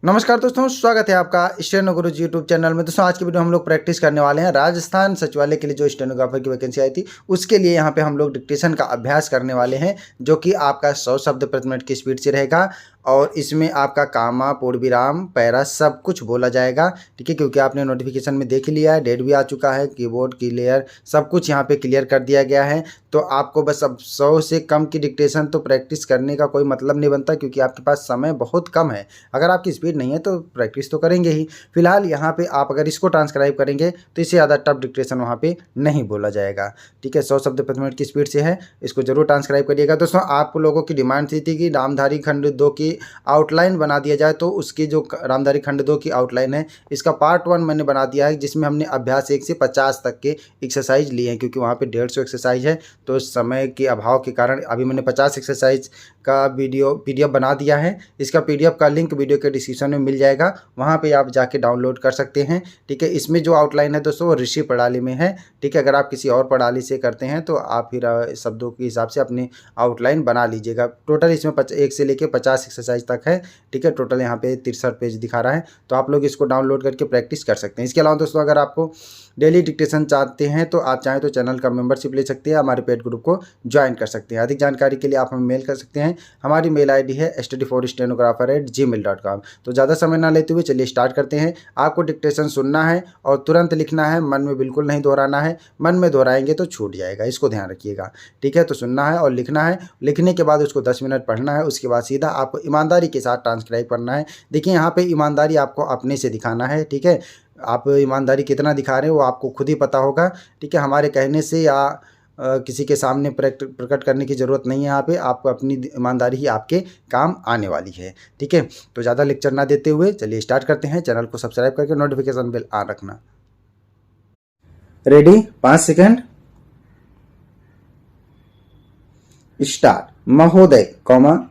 नमस्कार दोस्तों, स्वागत है आपका स्टेनो गुरुजी यूट्यूब चैनल में। दोस्तों आज की वीडियो हम लोग प्रैक्टिस करने वाले हैं राजस्थान सचिवालय के लिए जो स्टेनोग्राफर की वैकेंसी आई थी उसके लिए यहाँ पे हम लोग डिक्टेशन का अभ्यास करने वाले हैं, जो कि आपका 100 शब्द प्रति मिनट की स्पीड से रहेगा और इसमें आपका कामा, पूर्ण विराम, पैरा सब कुछ बोला जाएगा। ठीक है, क्योंकि आपने नोटिफिकेशन में देख लिया है, डेट भी आ चुका है, कीबोर्ड क्लियर सब कुछ यहाँ पे क्लियर कर दिया गया है। तो आपको बस अब 100 से कम की डिक्टेशन तो प्रैक्टिस करने का कोई मतलब नहीं बनता, क्योंकि आपके पास समय बहुत कम है। अगर आपकी स्पीड नहीं है तो प्रैक्टिस तो करेंगे ही। फिलहाल यहाँ पे आप अगर इसको ट्रांसक्राइब करेंगे तो इससे ज़्यादा टफ डिक्टेशन वहाँ पे नहीं बोला जाएगा। ठीक है, 100 शब्द प्रति मिनट की स्पीड से है, इसको जरूर ट्रांसक्राइब करिएगा। दोस्तों आप लोगों की डिमांड थी कि रामधारी खंड 2 की आउटलाइन बना दिया जाए, तो उसकी जो रामधारी खंड 2 की आउटलाइन है इसका पार्ट 1 मैंने बना दिया है, जिसमें हमने अभ्यास 1 से 50 तक के एक्सरसाइज लिए हैं, क्योंकि वहाँ पे 150 एक्सरसाइज है। तो समय के अभाव के कारण अभी मैंने 50 एक्सरसाइज का पीडीएफ बना दिया है। इसका पीडीएफ का लिंक वीडियो के डिस्क्रिप्शन में मिल जाएगा, वहाँ पे आप जाके डाउनलोड कर सकते हैं। ठीक है, इसमें जो आउटलाइन है दोस्तों वो ऋषि प्रणाली में है। ठीक है, अगर आप किसी और प्रणाली से करते हैं तो आप फिर शब्दों के हिसाब से अपनी आउटलाइन बना लीजिएगा। टोटल इसमें 1 से लेकर 50 एक्सरसाइज तक है। ठीक है, टोटल यहाँ पे 63 पेज दिखा रहा है, तो आप लोग इसको डाउनलोड करके प्रैक्टिस कर सकते हैं। इसके अलावा दोस्तों अगर आपको डेली डिक्टेशन चाहते हैं तो आप चाहें तो चैनल का मेंबरशिप ले सकते हैं, हमारे पेड ग्रुप को ज्वाइन कर सकते हैं। अधिक जानकारी के लिए आप हमें मेल कर सकते हैं। हमारी मेल आईडी है study4stenographer@gmail.com। तो ज़्यादा समय ना लेते हुए चलिए स्टार्ट करते हैं। आपको डिक्टेशन सुनना है और तुरंत लिखना है, मन में बिल्कुल नहीं दोहराना है। मन में दोहराएंगे तो छूट जाएगा, इसको ध्यान रखिएगा। ठीक है, तो सुनना है और लिखना है। लिखने के बाद उसको 10 मिनट पढ़ना है, उसके बाद सीधा आपको ईमानदारी के साथ ट्रांसक्राइब करना है। देखिए यहाँ पे ईमानदारी आपको अपने से दिखाना है। ठीक है, आप ईमानदारी कितना दिखा रहे हैं वो आपको खुद ही पता होगा। ठीक है, हमारे कहने से या किसी के सामने प्रकट करने की ज़रूरत नहीं है। यहाँ पे आपको अपनी ईमानदारी ही आपके काम आने वाली है। ठीक है, तो ज़्यादा लेक्चर ना देते हुए चलिए स्टार्ट करते हैं। चैनल को सब्सक्राइब करके नोटिफिकेशन बेल ऑन रखना। Ready, 5 second, start. महोदय,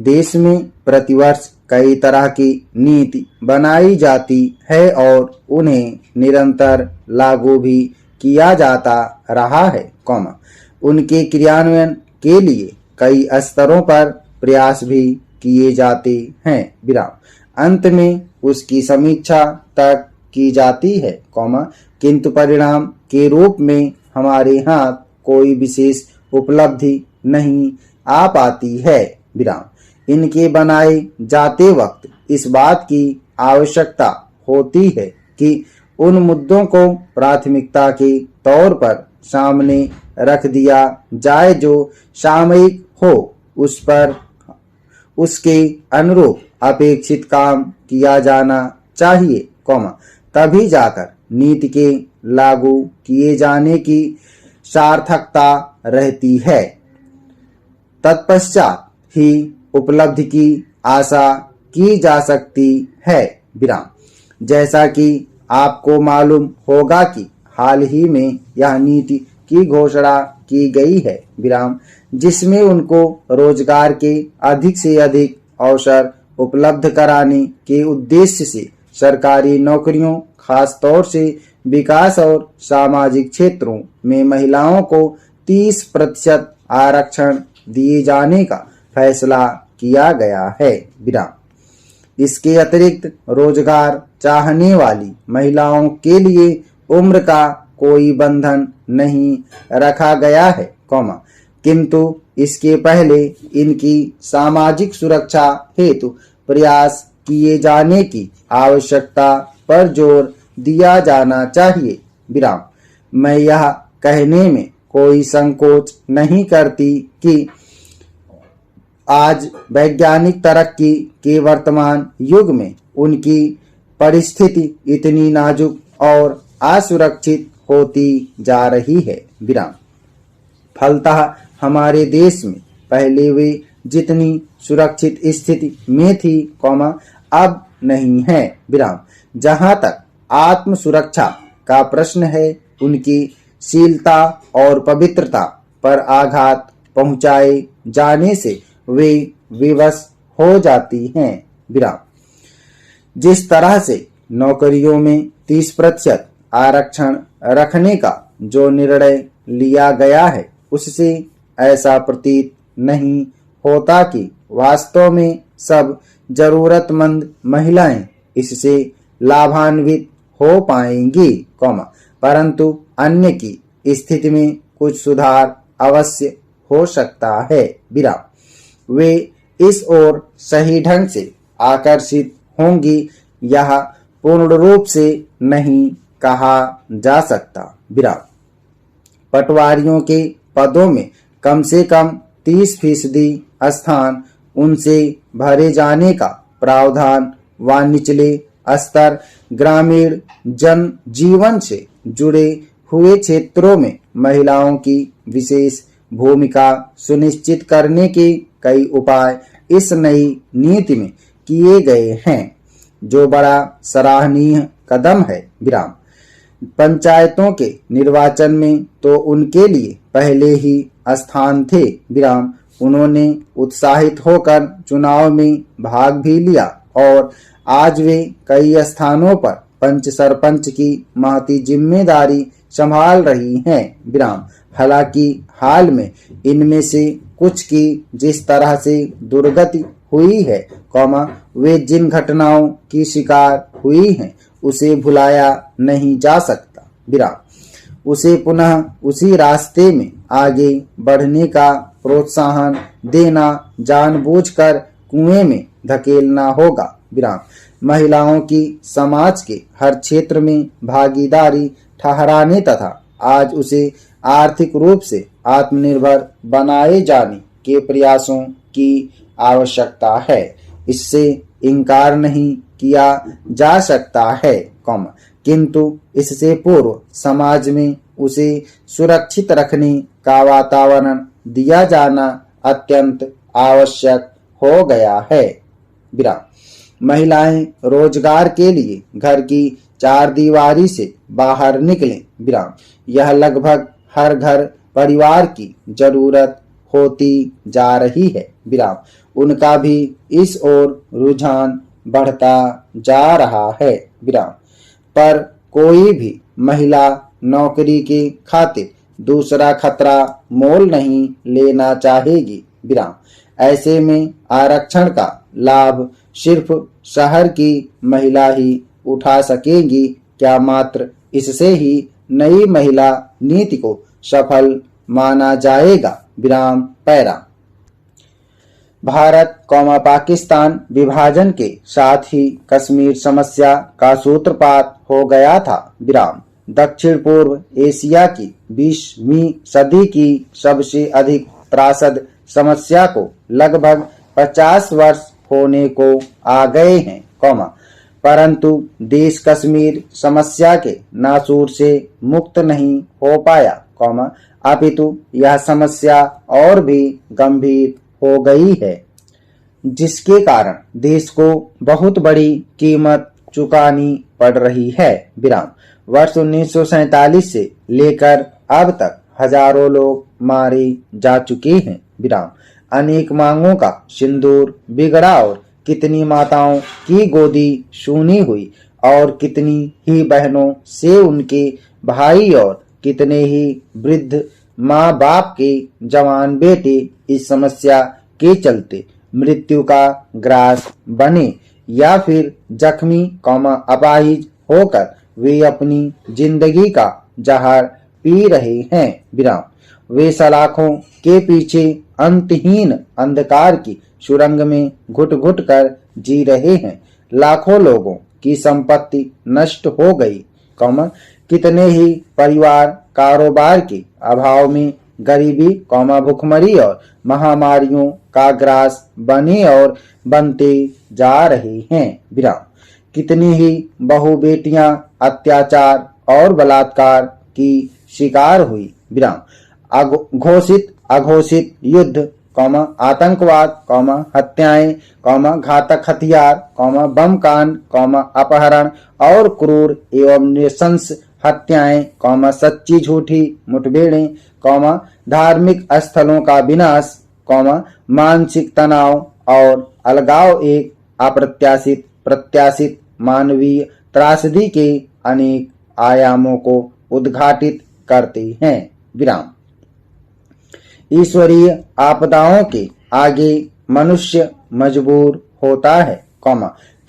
देश में प्रतिवर्ष कई तरह की नीति बनाई जाती है और उन्हें निरंतर लागू भी किया जाता रहा है, उनके क्रियान्वयन के लिए कई स्तरों पर प्रयास भी किए जाते हैं, विराम। अंत में उसकी समीक्षा तक की जाती है, किंतु परिणाम के रूप में हमारे हाथ कोई विशेष उपलब्धि नहीं आ पाती है, विराम। इनके बनाए जाते वक्त इस बात की आवश्यकता होती है कि उन मुद्दों को प्राथमिकता के तौर पर सामने रख दिया जाए जो सामयिक हो, उस पर उसके अनुरूप अपेक्षित काम किया जाना चाहिए, तभी जाकर नीति के लागू किए जाने की सार्थकता रहती है। तत्पश्चात ही उपलब्धि की आशा की जा सकती है, विराम। जैसा कि आपको मालूम होगा कि हाल ही में यह नीति की घोषणा की गई है, विराम, जिसमें उनको रोजगार के अधिक से अधिक अवसर उपलब्ध कराने के उद्देश्य से सरकारी नौकरियों, खास तौर से विकास और सामाजिक क्षेत्रों में महिलाओं को 30% आरक्षण दिए जाने का फैसला किया गया है, विराम। इसके अतिरिक्त रोजगार चाहने वाली महिलाओं के लिए उम्र का कोई बंधन नहीं रखा गया है, किंतु इसके पहले इनकी सामाजिक सुरक्षा हेतु प्रयास किए जाने की आवश्यकता पर जोर दिया जाना चाहिए, विराम। मैं यह कहने में कोई संकोच नहीं करती कि आज वैज्ञानिक तरक्की के वर्तमान युग में उनकी परिस्थिति इतनी नाजुक और असुरक्षित होती जा रही है, विराम। फलतः हमारे देश में पहले वे जितनी सुरक्षित स्थिति में थी, अब नहीं है, विराम। जहां तक आत्म सुरक्षा का प्रश्न है, उनकी शीलता और पवित्रता पर आघात पहुंचाए जाने से वे विवश हो जाती हैं, विराम। जिस तरह से नौकरियों में 30% आरक्षण रखने का जो निर्णय लिया गया है, उससे ऐसा प्रतीत नहीं होता कि वास्तव में सब जरूरतमंद महिलाएं इससे लाभान्वित हो पाएंगी, परंतु अन्य की स्थिति में कुछ सुधार अवश्य हो सकता है। विराम। वे इस ओर सही ढंग से आकर्षित होंगी, यह पूर्ण रूप से नहीं कहा जा सकता। विराम। पटवारियों के पदों में कम से कम 30% स्थान उनसे भरे जाने का प्रावधान व निचले स्तर ग्रामीण जन जीवन से जुड़े हुए क्षेत्रों में महिलाओं की विशेष भूमिका सुनिश्चित करने के कई उपाय इस नई नीति में किए गए हैं, जो बड़ा सराहनीय कदम है। विराम। पंचायतों के निर्वाचन में तो उनके लिए पहले ही स्थान थे। विराम। उन्होंने उत्साहित होकर चुनाव में भाग भी लिया और आज वे कई स्थानों पर पंच सरपंच की महती जिम्मेदारी संभाल रही हैं। विराम। हालांकि हाल में इनमें से कुछ की जिस तरह से दुर्गति हुई है, वे जिन घटनाओं की शिकार हुई हैं, उसे भुलाया नहीं जा सकता। विराम। उसे पुनः उसी रास्ते में आगे बढ़ने का प्रोत्साहन देना जानबूझकर कुएं में धकेलना होगा। विराम। महिलाओं की समाज के हर क्षेत्र में भागीदारी ठहराने तथा आज उसे आर्थिक रूप से आत्मनिर्भर बनाए जाने के प्रयासों की आवश्यकता है। इससे इनकार नहीं किया जा सकता है, किंतु इससे पूर्व समाज में उसे सुरक्षित रखने का वातावरण दिया जाना अत्यंत आवश्यक हो गया है। विराम। महिलाएं रोजगार के लिए घर की चार दीवारी से बाहर निकलें। विराम। यह लगभग हर घर परिवार की जरूरत होती जा रही है। विराम। उनका भी इस ओर रुझान बढ़ता जा रहा है। विराम। पर कोई भी महिला नौकरी के खातिर दूसरा खतरा मोल नहीं लेना चाहेगी। विराम। ऐसे में आरक्षण का लाभ सिर्फ शहर की महिला ही उठा सकेगी क्या मात्र इससे ही नई महिला नीति को सफल माना जाएगा। विराम। पैरा। भारत पाकिस्तान विभाजन के साथ ही कश्मीर समस्या का सूत्रपात हो गया था। विराम। दक्षिण पूर्व एशिया की 20वीं सदी की सबसे अधिक त्रासद समस्या को लगभग 50 वर्ष होने को आ गए हैं, परंतु देश कश्मीर समस्या के नासूर से मुक्त नहीं हो पाया, अपितु यह समस्या और भी गंभीर हो गई है, जिसके कारण देश को बहुत बड़ी कीमत चुकानी पड़ रही है। विराम। वर्ष 1947 से लेकर अब तक हजारों लोग मारे जा चुके हैं। विराम। अनेक मांगों का सिंदूर बिगड़ा और कितनी माताओं की गोदी सूनी हुई और कितनी ही बहनों से उनके भाई और कितने ही वृद्ध माँ बाप के जवान बेटे इस समस्या के चलते मृत्यु का ग्रास बने या फिर जख्मी अपाहिज होकर वे अपनी जिंदगी का जहर पी रहे हैं। विराम। वे सलाखों के पीछे अंतहीन अंधकार की सुरंग में घुट घुट कर जी रहे हैं। लाखों लोगों की संपत्ति नष्ट हो गई, कितने ही परिवार कारोबार के अभाव में गरीबी, भुखमरी और महामारियों का ग्रास बने और बनते जा रहे हैं। विराम। कितनी ही बहु बेटियां अत्याचार और बलात्कार की शिकार हुई। विराम। घोषित अघोषित युद्ध, आतंकवाद, हत्याएं, घातक हथियार, बम कांड, अपहरण और क्रूर एवं नृशंस हत्याएं, सच्ची झूठी मुठभेड़ें, धार्मिक स्थलों का विनाश, मानसिक तनाव और अलगाव एक अप्रत्याशित प्रत्याशित मानवीय त्रासदी के अनेक आयामों को उद्घाटित करते हैं। विराम। ईश्वरीय आपदाओं के आगे मनुष्य मजबूर होता है,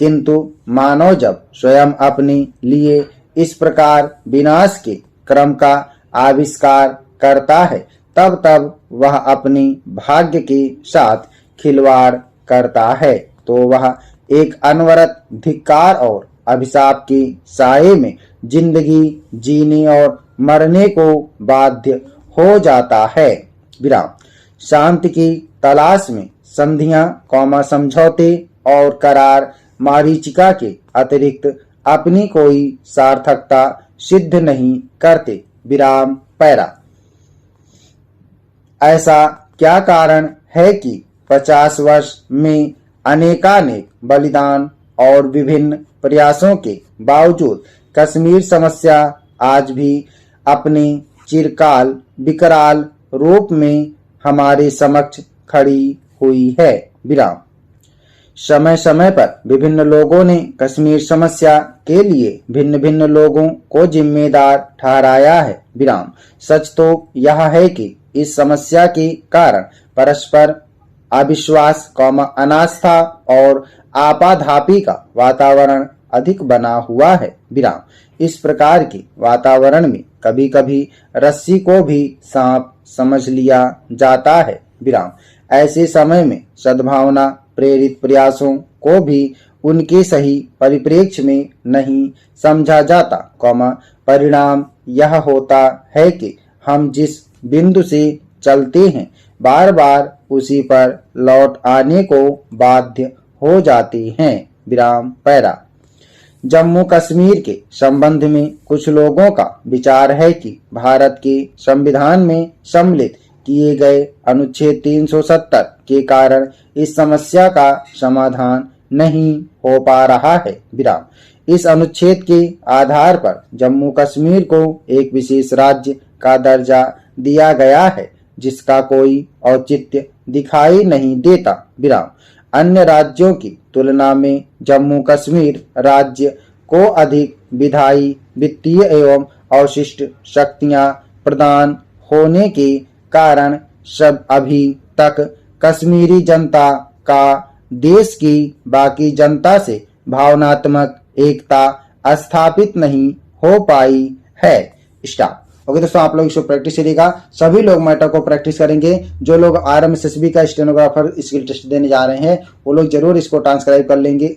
किंतु मानव जब स्वयं अपने लिए इस प्रकार विनाश के क्रम का आविष्कार करता है, तब तब वह अपने भाग्य के साथ खिलवाड़ करता है, तो वह एक अनवरत धिक्कार और अभिशाप के साये में जिंदगी जीने और मरने को बाध्य हो जाता है। विराम। शांति की तलाश में संधियां, समझौते और करार मारीचिका के अतिरिक्त अपनी कोई सार्थकता सिद्ध नहीं करते। विराम पैरा। ऐसा क्या कारण है कि 50 वर्ष में अनेकानेक बलिदान और विभिन्न प्रयासों के बावजूद कश्मीर समस्या आज भी अपने चिरकाल विकराल रूप में हमारे समक्ष खड़ी हुई है। विराम। समय समय पर विभिन्न लोगों ने कश्मीर समस्या के लिए भिन्न भिन्न लोगों को जिम्मेदार ठहराया है। विराम। सच तो यह है कि इस समस्या के कारण परस्पर अविश्वास, अनास्था और आपाधापी का वातावरण अधिक बना हुआ है। विराम। इस प्रकार के वातावरण में कभी कभी रस्सी को भी सांप समझ लिया जाता है। विराम। ऐसे समय में सद्भावना प्रेरित प्रयासों को भी उनके सही परिप्रेक्ष्य में नहीं समझा जाता, परिणाम यह होता है कि हम जिस बिंदु से चलते हैं बार बार उसी पर लौट आने को बाध्य हो जाते हैं। विराम पैरा। जम्मू कश्मीर के संबंध में कुछ लोगों का विचार है कि भारत के संविधान में सम्मिलित किए गए अनुच्छेद 370 के कारण इस समस्या का समाधान नहीं हो पा रहा है। विराम। इस अनुच्छेद के आधार पर जम्मू कश्मीर को एक विशेष राज्य का दर्जा दिया गया है, जिसका कोई औचित्य दिखाई नहीं देता। विराम। अन्य राज्यों की तुलना में जम्मू कश्मीर राज्य को अधिक विधायी, वित्तीय एवं अवशिष्ट शक्तियां प्रदान होने के कारण सब अभी तक कश्मीरी जनता का देश की बाकी जनता से भावनात्मक एकता स्थापित नहीं हो पाई है। स्टार्ट। ओके दोस्तों, आप लोग इसको प्रैक्टिस करिएगा। सभी लोग मैटर को प्रैक्टिस करेंगे। जो लोग RMSSB का स्टेनोग्राफर स्किल टेस्ट देने जा रहे हैं वो लोग जरूर इसको ट्रांसक्राइब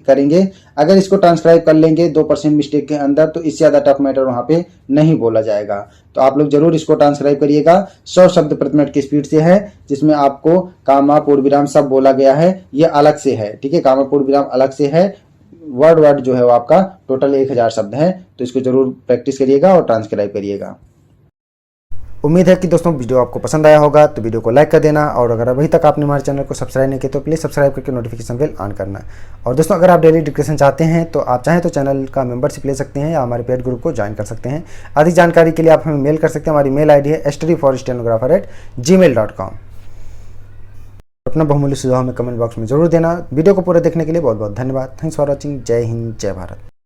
करेंगे। अगर इसको ट्रांसक्राइब कर लेंगे 2% मिस्टेक के अंदर, तो इससे ज्यादा टफ मैटर वहां पे नहीं बोला जाएगा। तो आप लोग जरूर इसको ट्रांसक्राइब करिएगा। 100 शब्द प्रति मिनट की स्पीड से है, जिसमें आपको कामा पूर्ण विराम सब बोला गया है, ये अलग से है। ठीक है, कामा पूर्ण विराम अलग से है। वर्ड जो है वो आपका टोटल 1000 शब्द है। तो इसको जरूर प्रैक्टिस करिएगा और ट्रांसक्राइब करिएगा। उम्मीद है कि दोस्तों वीडियो आपको पसंद आया होगा, तो वीडियो को लाइक कर देना, और अगर अभी तक आपने हमारे चैनल को सब्सक्राइब नहीं किया तो प्लीज़ सब्सक्राइब करके नोटिफिकेशन बेल ऑन करना। और दोस्तों, अगर आप डेली डिस्कशन चाहते हैं तो आप चाहें तो चैनल का मेंबरशिप ले सकते हैं या हमारे पेड ग्रुप को ज्वाइन कर सकते हैं। अधिक जानकारी के लिए आप हमें मेल कर सकते हैं। हमारी मेल ID है studyforstenographer@gmail.com। अपना बहुमूल्य सुझाव हमें कमेंट बॉक्स में जरूर देना। वीडियो को पूरा देखने के लिए बहुत बहुत धन्यवाद। Thanks for watching. जय हिंद, जय भारत।